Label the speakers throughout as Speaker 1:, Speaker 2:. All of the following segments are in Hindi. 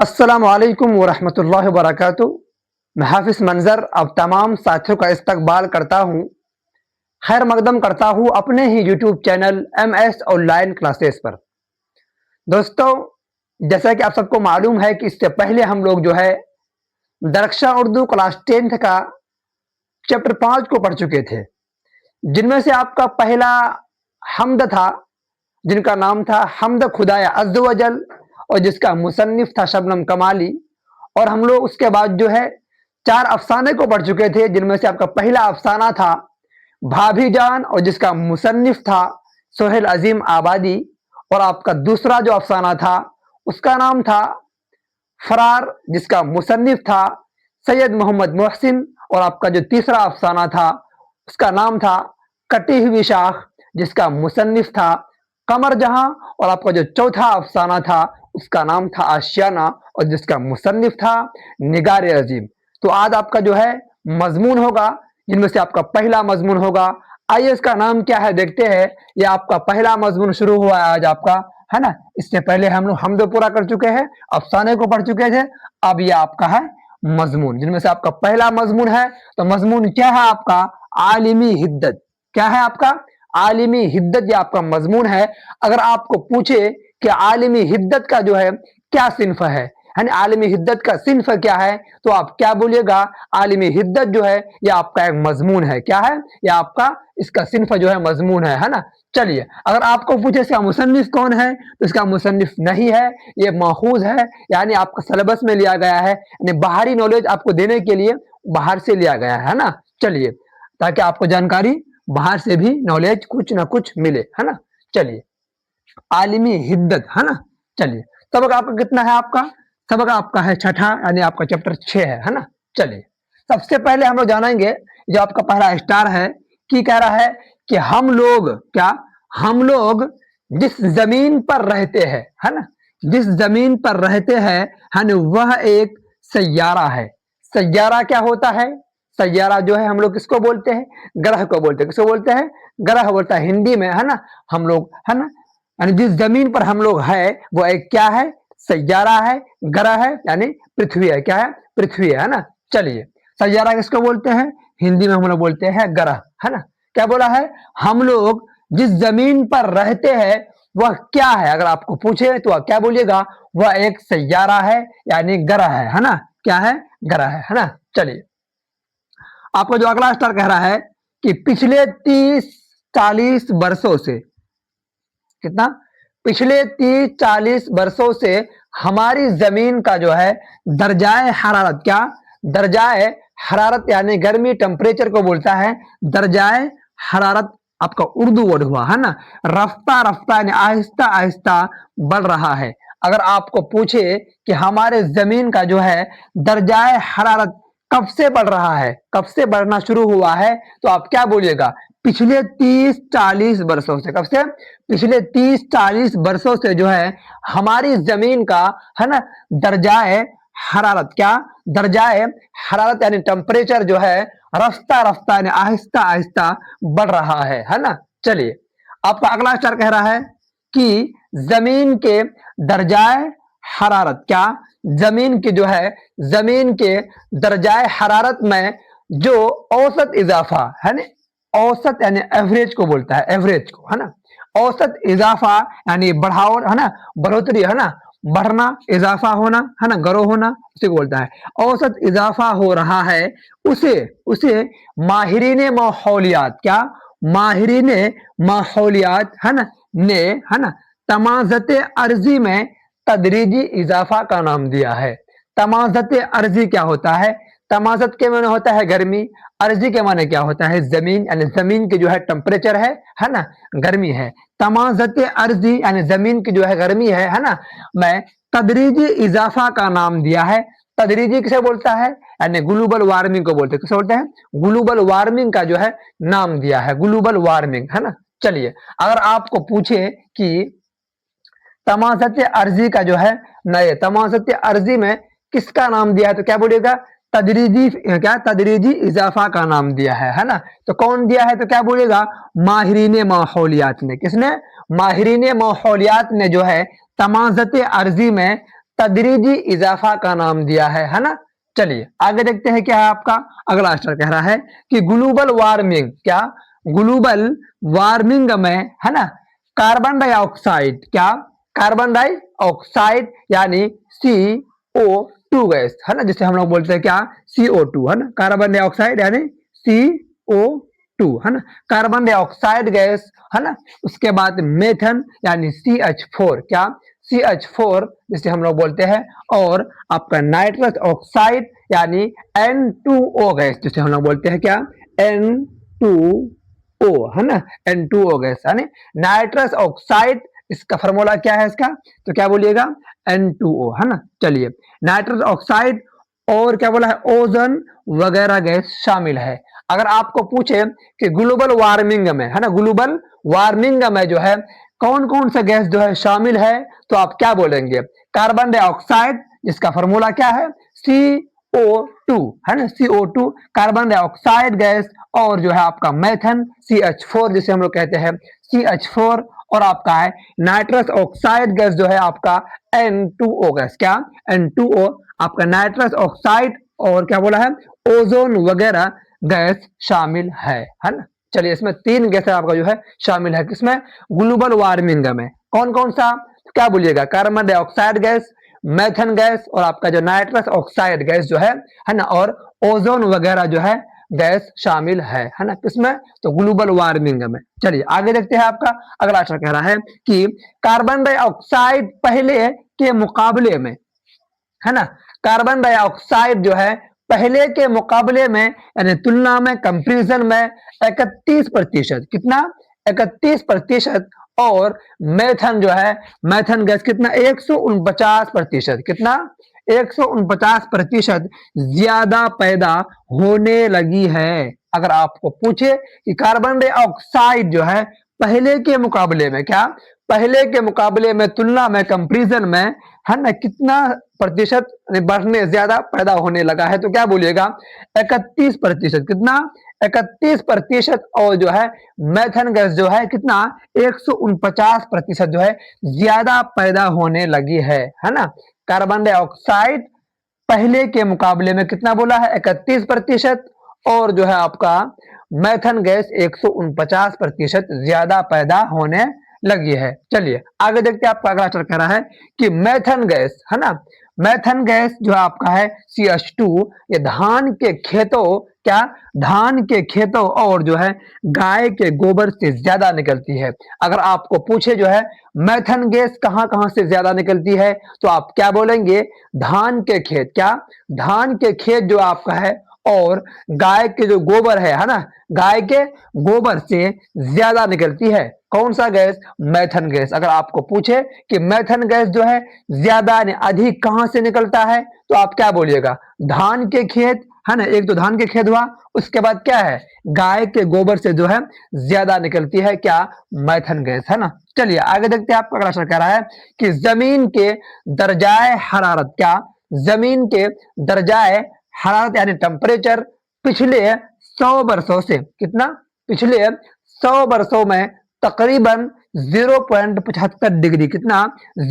Speaker 1: अस्सलामु अलैकुम वरहमतुल्लाहि वबरकातुहू। मैं हाफिज मंजर अब तमाम साथियों का इस्तकबाल करता हूँ, खैर मकदम करता हूँ अपने ही YouTube channel MS online classes पर। दोस्तों, जैसा कि आप सबको मालूम है कि इससे पहले हम लोग जो है दरक्षा उर्दू क्लास 10th का चैप्टर 5 को पढ़ चुके थे, जिनमें से आपका पहला हमद था, जिनका नाम था हमद खुदाया अज़्ज़ व जल, और जिसका मुसन्निफ था शबनम कमाली। और हम लोग उसके बाद जो है 4 अफसाने को पढ़ चुके थे, जिनमें से आपका पहला अफसाना था भाभी जान, और जिसका मुसन्निफ था सोहेल अजीम आबादी। और आपका दूसरा जो अफसाना था उसका नाम था फरार, जिसका मुसन्निफ था सैयद मोहम्मद मोहसिन। और आपका जो तीसरा अफसाना था उसका नाम था कटी हुई शाख, जिसका मुसन्निफ था कमर जहां। और आपका जो चौथा अफसाना था उसका नाम था आशियाना, और जिसका मुसन्निफ था निगार अजीम। तो आज आपका जो है मजमून होगा, जिनमें से आपका पहला मजमून होगा। आइए इसका नाम क्या है देखते हैं। यह आपका पहला मजमून शुरू हुआ है आज आपका, है ना। इससे पहले हम लोग हमद पूरा कर चुके हैं, अफसाने को पढ़ चुके थे। अब यह आपका है मजमून, जिनमें से आपका पहला मजमून है। तो मजमून क्या है आपका? आलिमी हिद्दत। क्या है आपका? आलिमी हिद्दत। ये आपका मजमून है। अगर आपको पूछे कि आलिमी हिद्दत का जो है क्या सिन्फ है ना, आलिमी हिद्दत का सिन्फ क्या है, तो आप क्या बोलिएगा? आलिमी हिद्दत जो है यह आपका एक मजमून है। क्या है? यह आपका इसका सिन्फ जो है मजमून है ना। चलिए, अगर आपको पूछे इसका मुसन्निफ कौन है, तो इसका मुसन्निफ नहीं है, ये माखूज है, यानी आपका सिलेबस में लिया गया है, यानी बाहरी नॉलेज आपको देने के लिए बाहर से लिया गया है ना। चलिए, ताकि आपको जानकारी बाहर से भी नॉलेज कुछ ना कुछ मिले, है ना। चलिए, आलिमी हिद्दत, है ना। चलिए, सबक आपका कितना है? आपका सबक आपका है छठा, यानी आपका चैप्टर 6 है ना। चलिए, सबसे पहले हम लोग जानेंगे, जो आपका पहला स्टार है कि कह रहा है कि हम लोग क्या, हम लोग जिस जमीन पर रहते हैं, है ना, जिस जमीन पर रहते हैं, है ना, वह एक सैयारा है। सैयारा क्या होता है? सैयारा जो है हम लोग किसको बोलते हैं? ग्रह को बोलते हैं। किसको बोलते हैं? ग्रह बोलता है हिंदी में, है ना। हम लोग, है ना, यानी जिस जमीन पर हम लोग है वो एक क्या है? सैयारा है, ग्रह है, यानी पृथ्वी है। क्या है? पृथ्वी है ना। चलिए, सैयारा किसको बोलते हैं? हिंदी में हम लोग बोलते हैं ग्रह, है ना। क्या बोला है? हम लोग जिस जमीन पर रहते हैं वह क्या है? अगर आपको पूछे तो क्या बोलिएगा? वह एक सैयारा है, यानी ग्रह है ना। क्या है? ग्रह है ना। चलिए, आपको जो अगला स्टार कह रहा है कि पिछले 30-40 वर्षों से, कितना? पिछले 30-40 वर्षों से हमारी जमीन का जो है दर्जाए हरारत, क्या? दर्जाए हरारत यानी गर्मी, टेम्परेचर को बोलता है दर्जाए हरारत। आपका उर्दू वर्ड हुआ, है ना। रफ्ता रफ्ता यानी आहिस्ता आहिस्ता बढ़ रहा है। अगर आपको पूछे कि हमारे जमीन का जो है दर्जाए हरारत कब से बढ़ रहा है, कब से बढ़ना शुरू हुआ है, तो आप क्या बोलिएगा? पिछले 30-40 वर्षों से। कब से? पिछले 30-40 वर्षों से जो है हमारी जमीन का, है ना, दर्जाए हरारत, क्या? दर्जाए हरारत यानी टेम्परेचर जो है रफ्ता रफ्ता यानी आहिस्ता आहिस्ता बढ़ रहा है ना। चलिए, आपका अगला स्टार कह रहा है कि जमीन के दर्जाए हरारत, क्या? जमीन की जो है, जमीन के दर्जाए हरारत में जो औसत इजाफा है ना, औसत यानी एवरेज को बोलता है, एवरेज को, है ना। औसत इजाफा यानी बढ़ाओ, है ना, बढ़ोतरी, है ना, बढ़ना, इजाफा होना, है ना, ग्रो होना, उसे बोलता है। औसत इजाफा हो रहा है, उसे उसे माहिरीन माहौलियात, क्या? माहिरीन माहौलियात, है ना, ने, है ना, तमाज़त अर्जी में तदरीजी इजाफा का नाम दिया है। तमाज़त अर्जी क्या होता है? तमाज़त के माने होता है गर्मी, अर्जी के माने क्या होता है? जमीन, यानी जमीन की जो है टेम्परेचर है ना, गर्मी है। तमाज़त अर्जी यानी जमीन की जो है गर्मी है ना, मैं तदरीजी इजाफा का नाम दिया है। तदरीजी किसे बोलता है? यानी ग्लोबल वार्मिंग को बोलते हैं। किसे बोलते हैं? ग्लोबल वार्मिंग का जो है नाम दिया है, ग्लोबल वार्मिंग, है ना। चलिए, अगर आपको पूछे कि तमाज़त अर्जी का जो है नए तमाज़त अर्जी में किसका नाम दिया है, तो क्या बोलिएगा? तदरीजी, क्या? तदरीजी इजाफा का नाम दिया है ना। तो कौन दिया है, तो क्या बोलिएगा? माहिरीन माहौलियात ने। किसने? माहिरीन माहौलियात ने जो है तमाज़त अर्जी में तदरीजी इजाफा का नाम दिया है ना। चलिए आगे देखते हैं क्या है आपका अगला स्टेप। कह रहा है कि ग्लोबल वार्मिंग, क्या ग्लोबल वार्मिंग में है ना कार्बन डाइऑक्साइड, क्या कार्बन डाइऑक्साइड यानी CO2 गैस है ना, जिसे हम लोग बोलते हैं क्या CO2 है ना, कार्बन डाइऑक्साइड यानी CO2 है ना, कार्बन डाइऑक्साइड गैस है ना। उसके बाद मेथन यानी CH4, क्या CH4 जिसे हम लोग बोलते हैं, और आपका नाइट्रस ऑक्साइड यानी N2O गैस जिसे हम लोग बोलते हैं क्या N2O है ना, N2O गैस यानी नाइट्रस ऑक्साइड। इसका फॉर्मूला क्या है इसका, तो क्या बोलिएगा N2O है ना। चलिए नाइट्रस ऑक्साइड और क्या बोला है ओजोन वगैरह गैस शामिल है। अगर आपको पूछे कि ग्लोबल वार्मिंग में है ना, ग्लोबल वार्मिंग में जो है कौन कौन सा गैस जो है शामिल है, तो आप क्या बोलेंगे कार्बन डाइऑक्साइड, जिसका फॉर्मूला क्या है CO2 है ना, CO2 कार्बन डाइऑक्साइड गैस, और जो है आपका मेथन CH4 जिसे हम लोग कहते हैं CH4, और आपका है नाइट्रस ऑक्साइड गैस जो है आपका N2O गैस, क्या N2O आपका नाइट्रस ऑक्साइड, और क्या बोला है ओजोन वगैरह गैस शामिल है ना। चलिए इसमें 3 गैस आपका जो है शामिल है किसमें ग्लोबल वार्मिंग में, कौन कौन सा, क्या बोलिएगा कार्बन डाइऑक्साइड गैस, मेथन गैस, और आपका जो नाइट्रस ऑक्साइड गैस जो है ना, और ओजोन वगैरह जो है गैस शामिल है ना, किसमें तो ग्लोबल वार्मिंग में। चलिए आगे देखते हैं आपका अगला प्रश्न कह रहा है कि कार्बन डाइऑक्साइड पहले के मुकाबले में है ना, कार्बन डाइऑक्साइड जो है पहले के मुकाबले में यानी तुलना में कंपैरिजन में 31%, कितना 31%, और मेथन जो है मेथन गैस कितना 149%, कितना 149% ज्यादा पैदा होने लगी है। अगर आपको पूछे कि कार्बन डाइऑक्साइड जो है पहले के मुकाबले में, क्या पहले के मुकाबले में तुलना में कंपैरिजन में है ना कितना प्रतिशत बढ़ने ज्यादा पैदा होने लगा है, तो क्या बोलिएगा 31%, कितना 31%, और जो है मेथन गैस जो है कितना 149% जो है ज्यादा पैदा होने लगी है ना। कार्बन डाइऑक्साइड पहले के मुकाबले में कितना बोला है 31%, और जो है आपका मेथन गैस 149% ज्यादा पैदा होने लगी है। चलिए आगे देखते हैं आपका अगला चल कह रहा है कि मेथन गैस है ना, मेथन गैस जो आपका है CH2, ये धान के खेतों, क्या धान के खेतों और जो है गाय के गोबर से ज्यादा निकलती है। अगर आपको पूछे जो है मेथन गैस कहां कहां से ज्यादा निकलती है, तो आप क्या बोलेंगे धान के खेत, क्या धान के खेत जो आपका है, और गाय के जो गोबर है ना, गाय के गोबर से ज्यादा निकलती है कौन सा गैस मेथन गैस। अगर आपको पूछे कि मेथन गैस जो है ज्यादा अधिक कहां से निकलता है, तो आप क्या बोलिएगा धान के खेत है ना, एक तो धान के खेत हुआ, उसके बाद क्या है गाय के गोबर से जो है ज्यादा निकलती है क्या मेथन गैस है ना। चलिए आगे देखते हैं आपका अगला प्रश्न कह रहा है कि जमीन के दर्जाए हरारत, क्या जमीन के दर्जाए हरारत यानी टेम्परेचर पिछले 100 वर्षों से, कितना पिछले 100 वर्षों में तकरीबन 0.75 डिग्री, कितना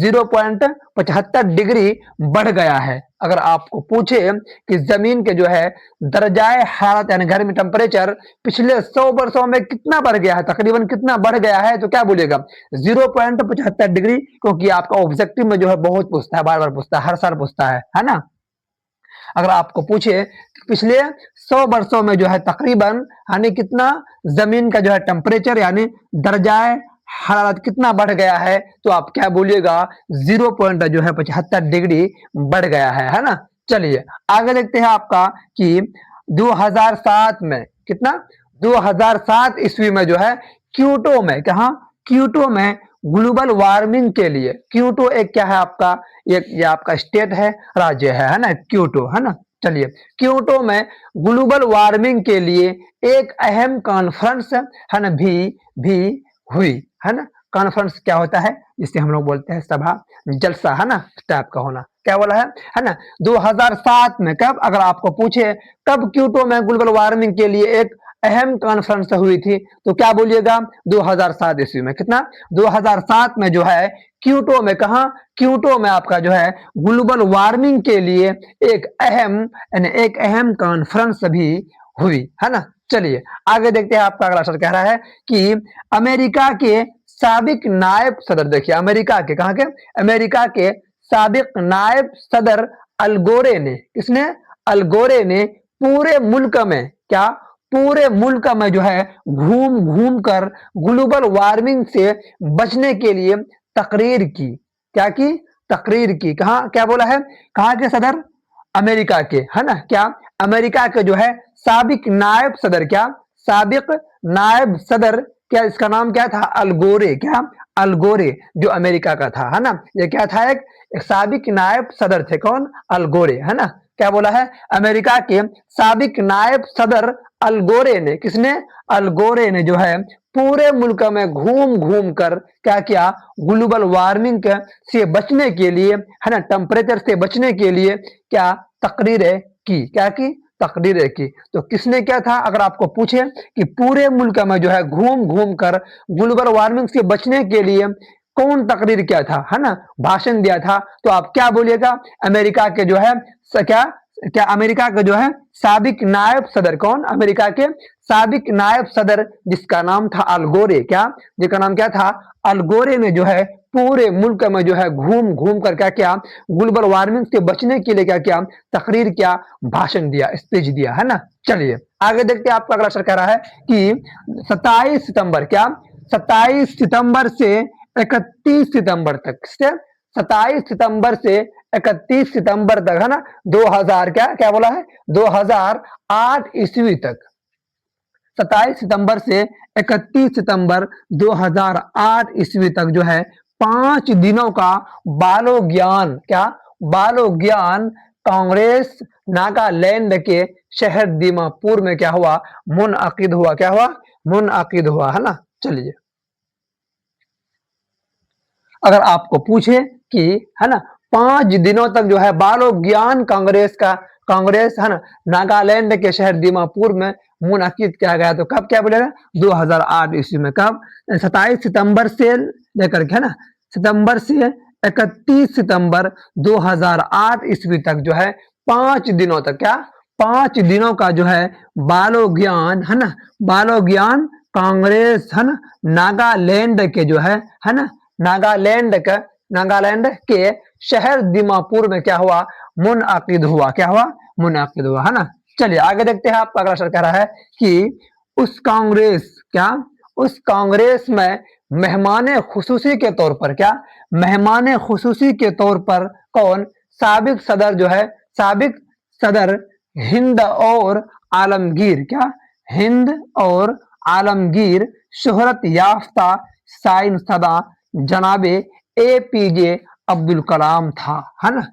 Speaker 1: 0.75 डिग्री बढ़ गया है। अगर आपको पूछे कि जमीन के जो है दर्जाए हरारत यानी गर्मी टेम्परेचर पिछले 100 वर्षों में कितना बढ़ गया है, तकरीबन कितना बढ़ गया है, तो क्या बोलिएगा 0.75 डिग्री, क्योंकि आपका ऑब्जेक्टिव में जो है बहुत पूछता है, बार बार पूछता है, हर साल पूछता है ना। अगर आपको पूछे पिछले 100 वर्षों में जो है तकरीबन यानी कितना जमीन का जो है टेम्परेचर यानी दर्जाए हरारत कितना बढ़ गया है, तो आप क्या बोलिएगा 0.75 डिग्री बढ़ गया है ना। चलिए आगे देखते हैं आपका कि 2007 में, कितना 2007 ईस्वी में जो है क्योटो में, कहा क्योटो में ग्लोबल वार्मिंग के लिए, क्योटो एक क्या है आपका ये आपका स्टेट है, राज्य है ना क्योटो है ना। चलिए क्योटो में ग्लोबल वार्मिंग के लिए एक अहम कॉन्फ्रेंस है ना भी हुई है ना। कॉन्फ्रेंस क्या होता है, जिसे हम लोग बोलते हैं सभा जलसा है ना, टाइप का होना, क्या बोला है ना 2007 में। कब, अगर आपको पूछे कब क्योटो में ग्लोबल वार्मिंग के लिए एक अहम कॉन्फ्रेंस हुई थी, तो क्या बोलिएगा 2007 ईस्वी में। कितना 2007 में जो है क्योटो में, कहा क्योटो में आपका जो है ग्लोबल वार्मिंग के लिए एक अहम कॉन्फ्रेंस भी हुई है ना। चलिए आगे देखते हैं, आपका अगला सवाल कह रहा है कि अमेरिका के साबिक नायब सदर, देखिए अमेरिका के, कहा के अमेरिका के साबिक नायब सदर अल गोरे ने, किसने अल गोरे ने पूरे मुल्क में, क्या पूरे मुल्क में जो है घूम घूम कर ग्लोबल वार्मिंग से बचने के लिए तकरीर की, क्या की तकरीर की। कहा क्या बोला है, कहा के सदर अमेरिका के, है ना, क्या अमेरिका के जो है साबिक नायब सदर, क्या साबिक नायब सदर, क्या इसका नाम क्या था अल गोरे, क्या अल गोरे जो अमेरिका का था, है ना, ये क्या था एक साबिक नायब सदर थे, कौन अल गोरे, है ना। क्या बोला है, अमेरिका के साबिक नायब सदर अल गोरे ने, किसने अल गोरे ने जो है पूरे मुल्क में घूम घूम कर क्या किया, ग्लोबल वार्मिंग से बचने के लिए, है ना, टेम्परेचर से बचने के लिए क्या तकरीरें की, क्या की तकरीरें की। तो किसने क्या था, अगर आपको पूछे कि पूरे मुल्क में जो है घूम घूम कर ग्लोबल वार्मिंग से बचने के लिए कौन तकरीर किया था, है ना, भाषण दिया था, तो आप क्या बोलिएगा, अमेरिका के जो है क्या क्या अमेरिका का जो है साबिक नायब सदर, कौन अमेरिका के साबिक नायब सदर जिसका नाम था अल गोरे, क्या जिसका नाम क्या था अल गोरे ने जो है पूरे मुल्क में जो है घूम घूम कर क्या किया, ग्लोबल वार्मिंग से बचने के लिए क्या किया, तकरीर किया, भाषण दिया, स्पीच दिया, है ना। चलिए आगे देखते हैं, आपका अगला सवाल कह रहा है कि 27 सितंबर, क्या 27 सितंबर से 31 सितंबर तक, 27 सितंबर से 31 सितंबर तक, है ना, 2000 क्या क्या बोला है 2008 ईस्वी तक, 27 सितंबर से 31 सितंबर 2008 ईस्वी तक जो है 5 दिनों का बालो ज्ञान, क्या बालो ज्ञान कांग्रेस नागालैंड के शहर दीमापुर में क्या हुआ, मुनअकिद हुआ, क्या हुआ मुनअकिद हुआ, है ना। चलिए अगर आपको पूछे कि, है ना, 5 दिनों तक जो है बालो ज्ञान कांग्रेस है ना नागालैंड के शहर दीमापुर में मुनअकिद किया गया, तो कब क्या बोलेगा 2008 ईस्वी में, कब 27 सितंबर से लेकर के, है ना, सितंबर से 31 सितंबर 2008 ईस्वी तक जो है 5 दिनों तक, क्या 5 दिनों का जो है बालो ज्ञान, है ना, बालो ज्ञान कांग्रेस, है ना, नागालैंड के जो है ना, नागालैंड के शहर दीमापुर में क्या हुआ, मुनअकिद हुआ, क्या हुआ मुनअकिद हुआ, है ना। चलिए आगे देखते हैं, आपका अगला सवाल कह रहा है कि उस कांग्रेस, क्या उस कांग्रेस में मेहमाने खुसूसी के तौर पर, क्या मेहमाने खुसूसी के तौर पर कौन, साबिक सदर जो है, साबिक सदर हिंद और आलमगीर, क्या हिंद और आलमगीर शोहरत याफ्ता साइंसदा जनाबे एपीजे अब्दुल कलाम था, है ना।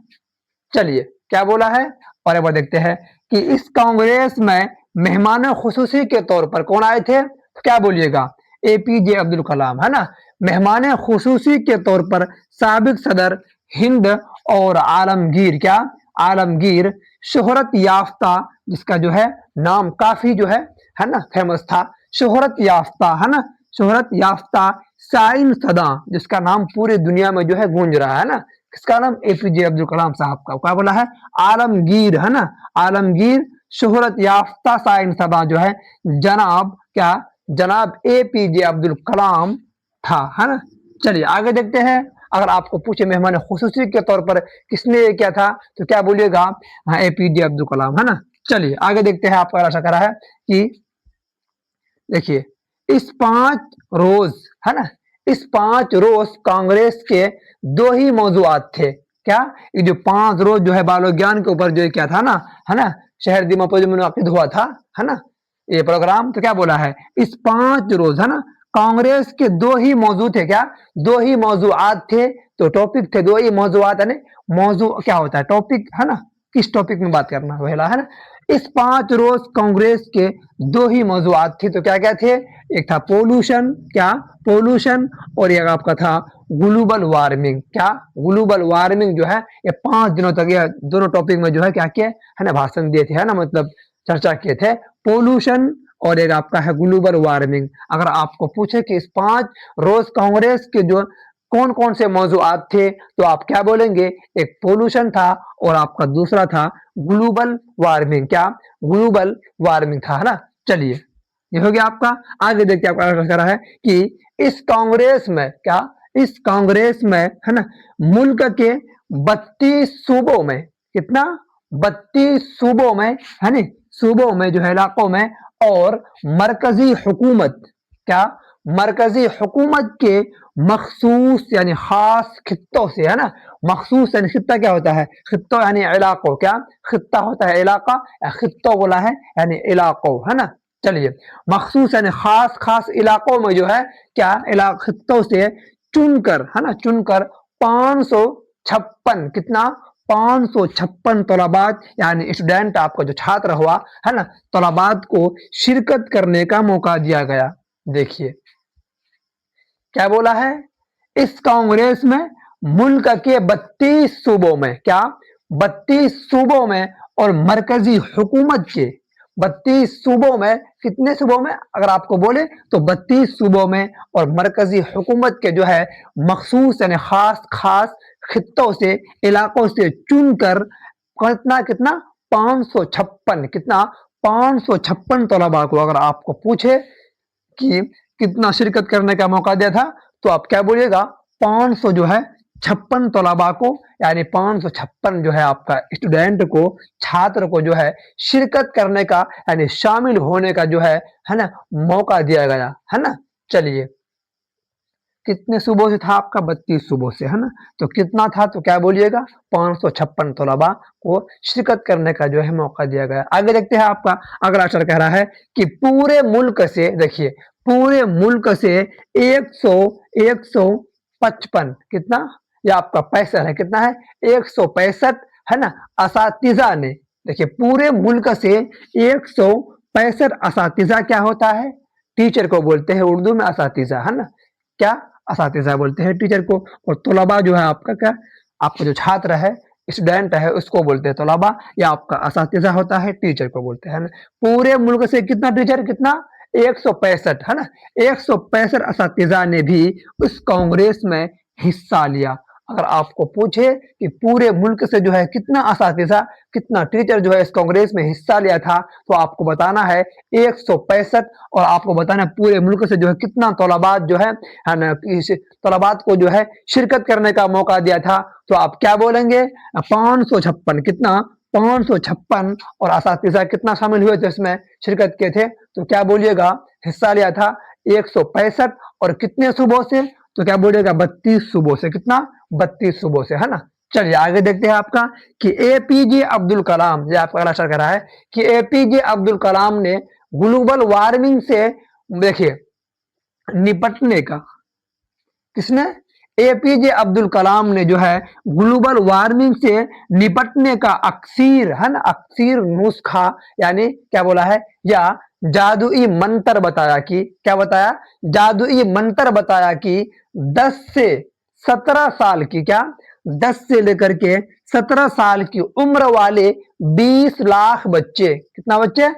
Speaker 1: चलिए क्या बोला है, और एक बार देखते हैं कि इस कांग्रेस में मेहमान खुसूसी के तौर पर कौन आए थे, तो क्या बोलिएगा एपीजे अब्दुल कलाम, है ना। मेहमान खुसूसी के तौर पर साबिक सदर हिंद और आलमगीर, क्या आलमगीर शोहरत याफ्ता, जिसका जो है नाम काफी जो है ना फेमस था, शोहरत याफ्ता, है ना, शोहरत याफ्ता साइन सदा, जिसका नाम पूरी दुनिया में जो है गूंज रहा है ना, किसका नाम एपीजे अब्दुल कलाम साहब का, क्या बोला है आलमगीर, है ना, आलमगीर शोहरत याफ्ता साइन सदा जो है जनाब, क्या जनाब एपीजे अब्दुल कलाम था, है ना। चलिए आगे देखते हैं, अगर आपको पूछे मेहमान खुसूसी के तौर पर किसने क्या था, तो क्या बोलिएगा हाँ एपीजे अब्दुल कलाम, है ना। चलिए आगे देखते हैं, आपका आशा करा है कि देखिए इस 5 रोज, है ना, इस 5 रोज कांग्रेस के 2 ही मौजूआत थे, क्या ये जो 5 रोज जो है बालो ज्ञान के ऊपर जो क्या था ना, है ना, शहर दीमापुर में मुनअकिद हुआ था, है ना, ये प्रोग्राम, तो क्या बोला है इस 5 रोज, है ना, कांग्रेस के 2 ही मौजूद थे, क्या 2 ही मौजूआत थे, तो टॉपिक थे 2 ही मौजूआत, है ना, मौजू क्या होता है टॉपिक, है ना, किस टॉपिक में बात करना पहला, है ना। इस 5 रोज कांग्रेस के 2 ही मौजूआत थे, तो क्या क्या थे, एक था पोल्यूशन, क्या पोल्यूशन, और एक आपका था ग्लोबल वार्मिंग, क्या ग्लोबल वार्मिंग जो है ये 5 दिनों तक ये दोनों टॉपिक में जो है क्या किए, है ना भाषण दिए थे, है ना, मतलब चर्चा किए थे, पोल्यूशन और एक आपका है ग्लोबल वार्मिंग। अगर आपको पूछे कि इस 5 रोज कांग्रेस के जो कौन कौन से मौजूआत थे तो आप क्या बोलेंगे? एक पोल्यूशन था और आपका दूसरा था ग्लोबल वार्मिंग। क्या? ग्लोबल वार्मिंग था, है ना। चलिए ये हो गया आपका। आगे देखिए आपका कह रहा है कि इस कांग्रेस में क्या, इस कांग्रेस में, है ना, मुल्क के 32 सूबों में, कितना? 32 सूबों में, है ना, सूबों में जो है, इलाकों में, और मरकजी हुकूमत, क्या? मरकजी हुकूमत के मखसूस यानी खास खित्तों से, है ना। मखसूस यानी खित्ता क्या होता है? खित्तों यानी इलाकों। क्या? खित्ता होता है इलाका, खित्तों बोला है यानी इलाकों, है ना। चलिए, मखसूस यानी खास खास इलाकों में जो है क्या, खित्तों से चुनकर, है ना, चुनकर 556, कितना? 556 तलबात यानी स्टूडेंट, आपका जो छात्र हुआ, है ना, तलबात को शिरकत करने का मौका दिया गया। देखिए क्या बोला है? इस कांग्रेस में मुल्क के 32 सूबों में, क्या? 32 सूबों में और मरकजी हुकूमत के 32 सूबों में, कितने सूबों में अगर आपको बोले तो 32 सूबों में, और मरकजी हुकूमत के जो है मखसूस यानी खास खास खित्तों से, इलाकों से चुनकर कितना, कितना? 556, कितना? 556 तलबा को अगर आपको पूछे कि कितना शिरकत करने का मौका दिया था तो आप क्या बोलिएगा? 500 जो है 56 तलबा को, यानी 556 जो है आपका स्टूडेंट को, छात्र को जो है शिरकत करने का यानी शामिल होने का जो है ना, मौका दिया गया, है ना। चलिए, कितने सूबों से था आपका? 32 सूबों से, है ना। तो कितना था तो क्या बोलिएगा? 556 तलबा को शिरकत करने का जो है मौका दिया गया। आगे देखते हैं आपका अगला अक्षर कह रहा है कि पूरे मुल्क से, देखिए पूरे मुल्क से 155, कितना? ये आपका 65 है, कितना है? 165, है ना, असातिजा ने, देखिए पूरे मुल्क से 165 असातिजा, क्या होता है? टीचर को बोलते हैं उर्दू में असातिजा, है ना। क्या? असातिज़ा बोलते हैं टीचर को। और तलबा जो है आपका क्या, आपका जो छात्र है, स्टूडेंट है, उसको बोलते हैं तलबा, या आपका असातिज़ा होता है, टीचर को बोलते हैं ना। पूरे मुल्क से कितना टीचर, कितना? 165, है ना। 165 असातिज़ा ने भी उस कांग्रेस में हिस्सा लिया। अगर आपको पूछे कि पूरे मुल्क से जो है कितना असातिज़ा, कितना टीचर जो है इस कांग्रेस में हिस्सा लिया था, तो आपको बताना है 165, और आपको बताना है पूरे मुल्क से जो है कितना तलबात जो है ना, इस तलबात को जो है शिरकत करने का मौका दिया था। तो आप क्या बोलेंगे? 556, कितना? 556, और असातिज़ा कितना शामिल हुए थे इसमें, शिरकत किए थे, तो क्या बोलिएगा? हिस्सा लिया था 165, और कितने सूबों से तो क्या बोलिएगा? 32 सूबों से। कितना? 32 सूबों से, है ना। चलिए आगे देखते हैं आपका कि एपीजे अब्दुल कलाम, ये आपका अगला अक्षर कह रहा है कि एपीजे अब्दुल कलाम ने ग्लोबल वार्मिंग से, देखिए, निपटने का, किसने? एपीजे अब्दुल कलाम ने जो है ग्लोबल वार्मिंग से निपटने का अक्सीर, है ना, अक्सीर नुस्खा, यानी क्या बोला है, या जादुई मंत्र बताया कि, क्या बताया? जादुई मंत्र बताया कि 10 से 17 साल की, क्या? 10 से लेकर के 17 साल की उम्र वाले 20 लाख बच्चे, कितना बच्चे?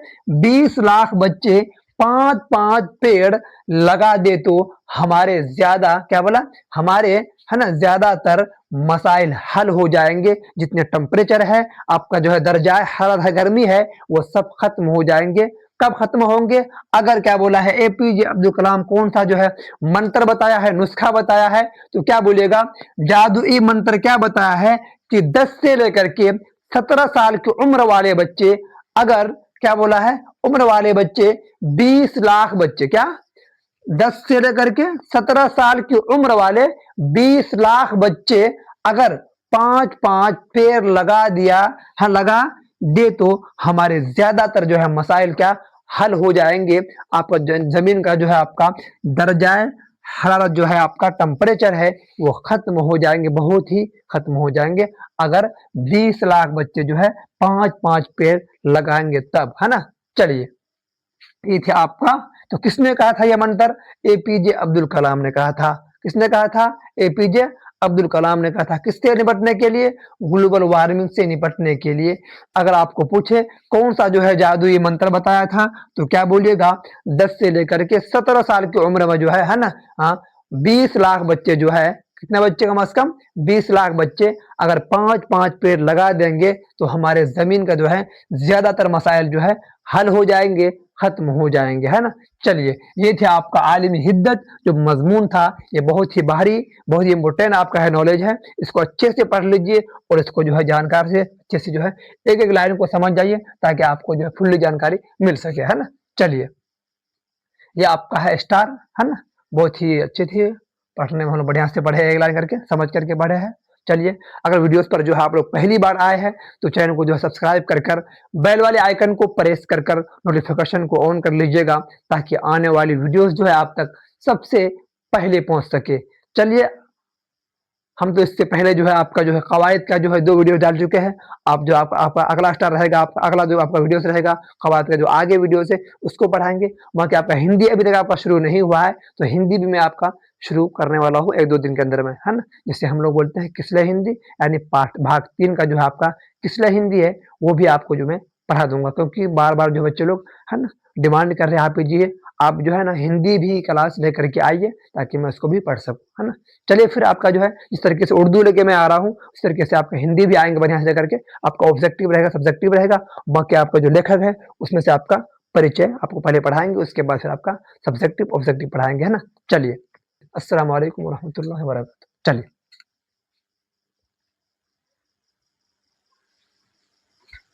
Speaker 1: 20 लाख बच्चे 5-5 पेड़ लगा दे तो हमारे ज्यादा, क्या बोला? हमारे, है ना, ज्यादातर मसाइल हल हो जाएंगे। जितने टेम्परेचर है आपका जो है, दर्जाए हरारत है, गर्मी है, वो सब खत्म हो जाएंगे। कब खत्म होंगे? अगर, क्या बोला है, एपीजे अब्दुल कलाम कौन सा जो है मंत्र बताया है, नुस्खा बताया है, तो क्या बोलिएगा? जादुई मंत्र क्या बताया है कि 10 से लेकर के 17 साल की उम्र वाले बच्चे, अगर, क्या बोला है, उम्र वाले बच्चे 20 लाख बच्चे, क्या? 10 से लेकर के 17 साल की उम्र वाले 20 लाख बच्चे अगर 5-5 पेड़ लगा दिया, हाँ, लगा दे तो हमारे ज्यादातर जो है मसाइल क्या हल हो जाएंगे। आपका जमीन का जो है आपका दर्जाए हरारत जो है, आपका टेम्परेचर है, वो खत्म हो जाएंगे, बहुत ही खत्म हो जाएंगे, अगर 20 लाख बच्चे जो है 5-5 पेड़ लगाएंगे तब, है ना। चलिए, ये थे आपका। तो किसने कहा था यह मंत्र? एपीजे अब्दुल कलाम ने कहा था। किसने कहा था? एपीजे अब्दुल कलाम ने कहा था किससे निपटने के लिए? ग्लोबल वार्मिंग से निपटने के लिए। अगर आपको पूछे कौन सा जो है जादुई मंत्र बताया था, तो क्या बोलिएगा? 10 से लेकर के 17 साल की उम्र में जो है ना, हाँ, 20 लाख बच्चे जो है, कितने बच्चे कम से कम? 20 लाख बच्चे अगर 5-5 पेड़ लगा देंगे तो हमारे जमीन का जो है ज्यादातर मसाइल जो है हल हो जाएंगे, खत्म हो जाएंगे, है ना। चलिए, ये थे आपका आलिमी हिद्दत जो मजमून था, ये बहुत ही भारी, बहुत ही इम्पोर्टेंट आपका है नॉलेज है। इसको अच्छे से पढ़ लीजिए और इसको जो है जानकार से अच्छे से जो है एक एक लाइन को समझ जाइए ताकि आपको जो है फुल्ली जानकारी मिल सके, है ना। चलिए, ये आपका है स्टार, है ना। बहुत ही अच्छे थे, पढ़ने में हम लोग बढ़िया से पढ़े, एक लाइन करके समझ करके पढ़े हैं। चलिए, अगर वीडियोस पर जो है आप लोग पहली बार आए हैं तो चैनल को जो है सब्सक्राइब कर बेल वाले आइकन को प्रेस कर नोटिफिकेशन को ऑन कर लीजिएगा ताकि आने वाली वीडियोस जो है आप तक सबसे पहले पहुंच सके। चलिए, हम तो इससे पहले जो है आपका जो है कवायद का जो है 2 वीडियो डाल चुके हैं। आप जो आपका अगला स्टार रहेगा, आपका अगला जो आपका वीडियोस रहेगा कवायद का जो आगे वीडियोस है उसको पढ़ाएंगे। बाकी आपका हिंदी अभी तक आपका शुरू नहीं हुआ है तो हिंदी भी मैं आपका शुरू करने वाला हूँ 1-2 दिन के अंदर में, है ना। जिसे हम लोग बोलते हैं किसले हिंदी, यानी पार्ट भाग 3 का जो है आपका किसले हिंदी है वो भी आपको जो मैं पढ़ा दूंगा, क्योंकि बार-बार जो बच्चे लोग है ना डिमांड कर रहे हैं आप जो है ना हिंदी भी क्लास लेकर के आइए ताकि मैं उसको भी पढ़ सकूँ, है ना। चलिए, फिर आपका जो है जिस तरीके से उर्दू लेके मैं आ रहा हूँ उस तरीके से आपका हिंदी भी आएंगे बढ़िया से करके। आपका ऑब्जेक्टिव रहेगा, सब्जेक्टिव रहेगा, बाकी आपका जो लेखक है उसमें से आपका परिचय आपको पहले पढ़ाएंगे, उसके बाद फिर आपका सब्जेक्टिव ऑब्जेक्टिव पढ़ाएंगे, है ना। चलिए, अस्सलाम वालेकुम वरहमतुल्लाहि वबरकातुहू। चलिए।